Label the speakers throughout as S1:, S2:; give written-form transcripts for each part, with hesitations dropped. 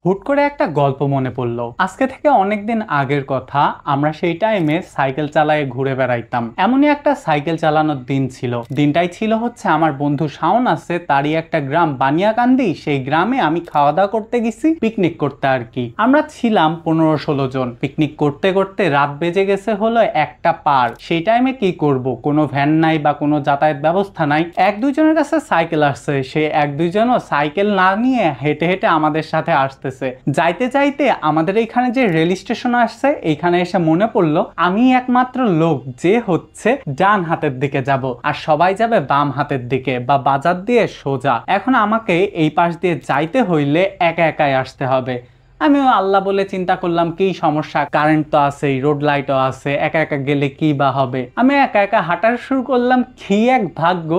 S1: হুট করে একটা গল্প মনে পড়লো। আজকে থেকে অনেকদিন আগের কথা। আমরা সেই টাইমে সাইকেল চালায়ে ঘুরে বেড়াইতাম। এমনই একটা সাইকেল চালানোর দিন ছিল। দিনটাই ছিল হচ্ছে আমার বন্ধু শাওন আছে, তারই একটা গ্রাম বানিয়াকান্দি। সেই গ্রামে আমি খাওয়া দাওয়া করতে গেছি, পিকনিক করতে আর কি। আমরা ছিলাম 15-16 জন। পিকনিক করতে করতে রাত বেজে গেছে হলো 1টা পার। সেই টাইমে কি করব, কোনো ভ্যান নাই বা কোনো যাতায়াত ব্যবস্থা নাই। এক দুইজনের কাছে সাইকেল আসছে, সে এক দুইজনও সাইকেল না নিয়ে হেঁটে হেঁটে আমাদের সাথে আসতেছে। যাইতে যাইতে আমাদের এইখানে যে রেল স্টেশন আসছে, এইখানে এসে মনে পড়লো আমি একমাত্র লোক যে হচ্ছে ডান হাতের দিকে যাব, আর সবাই যাবে বাম হাতের দিকে বা বাজার দিয়ে সোজা। এখন আমাকে এই পাশ দিয়ে যাইতে হইলে একা একাই আসতে হবে। আমিও আল্লাহ বলে চিন্তা করলাম কি সমস্যা, কারেন্ট তো আছে, রোড লাইটও আছে, একা একা গেলে কি বা হবে। আমি একা একা হাঁটা শুরু করলাম। কি এক ভাগ্য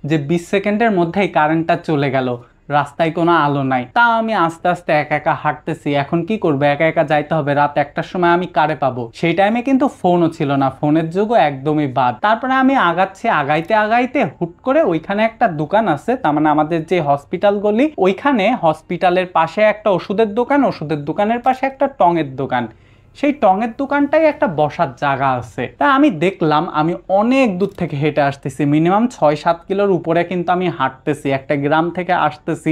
S1: যে 20 সেকেন্ডের মধ্যেই কারেন্টটা চলে গেল, রাস্তায় কোনো আলো নাই। তাও আমি আস্তে আস্তে একা একা হাঁটতেছি। এখন কি করবো, একা একা যাইতে হবে। রাত 1টার সময় আমি কারে পাবো? সেই টাইমে কিন্তু ফোনও ছিল না, ফোনের যুগও একদমই বাদ। তারপরে আমি আগাচ্ছি, আগাইতে আগাইতে হুট করে ওইখানে একটা দোকান আছে, তার মানে আমাদের যে হসপিটাল গলি, ওইখানে হসপিটালের পাশে একটা ওষুধের দোকান, ওষুধের দোকানের পাশে একটা টঙের দোকান। সেই টঙের দোকানটাই একটা বসার জায়গা আছে। তা আমি দেখলাম আমি অনেক দূর থেকে হেঁটে আসতেছি, মিনিমাম 6-7 কিলোর উপরে কিন্তু আমি হাঁটতেছি, একটা গ্রাম থেকে আসতেছি।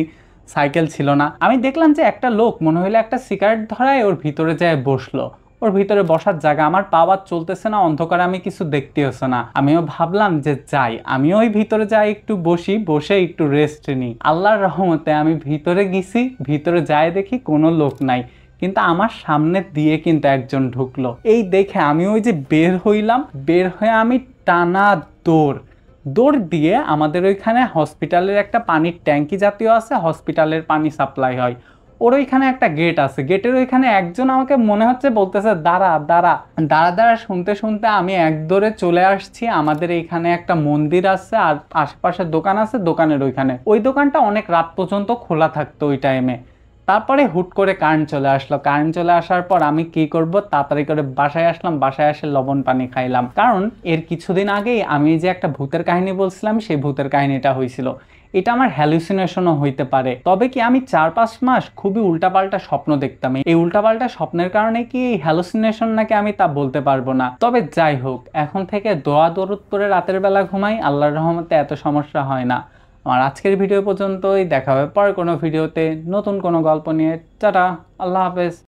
S1: সাইকেল ছিল না। আমি দেখলাম যে একটা লোক মনে হইলো একটা সিগারেট ধরায় ওর ভিতরে যায় বসলো। ওর ভিতরে বসার জায়গা, আমার পাওয়ার চলতেছে না, অন্ধকারে আমি কিছু দেখতেছি না। আমিও ভাবলাম যে যাই, আমিও ওই ভিতরে যাই, একটু বসি, বসে একটু রেস্ট নিই। আল্লাহর রহমতে আমি ভিতরে গেছি, ভিতরে যাই দেখি কোনো লোক নাই, কিন্তু আমার সামনে দিয়ে কিন্তু একজন ঢুকলো। এই দেখে আমি ওই যে বের হইলাম, বের হয়ে আমি টানা দৌড় দৌড় দিয়ে আমাদের ওইখানে হসপিটালের একটা পানির ট্যাঙ্কি জাতীয় আছে, হসপিটালের পানি সাপ্লাই হয়, ওর ওইখানে একটা গেট আছে। গেটের ওইখানে একজন আমাকে মনে হচ্ছে বলতেছে দাঁড়া দাঁড়া দাঁড়া দাঁড়া। শুনতে শুনতে আমি এক দৌড়ে চলে আসছি। আমাদের এইখানে একটা মন্দির আছে আর আশেপাশে দোকান আছে, দোকানের ওইখানে। ওই দোকানটা অনেক রাত পর্যন্ত খোলা থাকতো ওই টাইমে। তারপরে হুট করে কারেন্ট চলে আসলো। কারেন্ট চলে আসার পর আমি কি করব, তাড়াতাড়ি করে বাসায় আসলাম। বাসায় এসে লবণ পানি খাইলাম, কারণ এর কিছুদিন আগেই আমি যে একটা ভূতের কাহিনী বলছিলাম, সেই ভূতের কাহিনীটা হয়েছিল। এটা আমার হ্যালুসিনেশনও হইতে পারে। তবে কি আমি 4-5 মাস খুবই উল্টাপাল্টা স্বপ্ন দেখতাম। এই উল্টাপাল্টা স্বপ্নের কারণে কি এই হ্যালুসিনেশন নাকি আমি তা বলতে পারবো না। তবে যাই হোক, এখন থেকে দোয়া দরুদ পড়ে রাতের বেলা ঘুমাই, আল্লাহর রহমতে এত সমস্যা হয় না। আমার আজকের ভিডিও পর্যন্তই, দেখা হবে পরে কোনো ভিডিওতে নতুন কোনো গল্প নিয়ে। টাটা, আল্লাহ হাফেজ।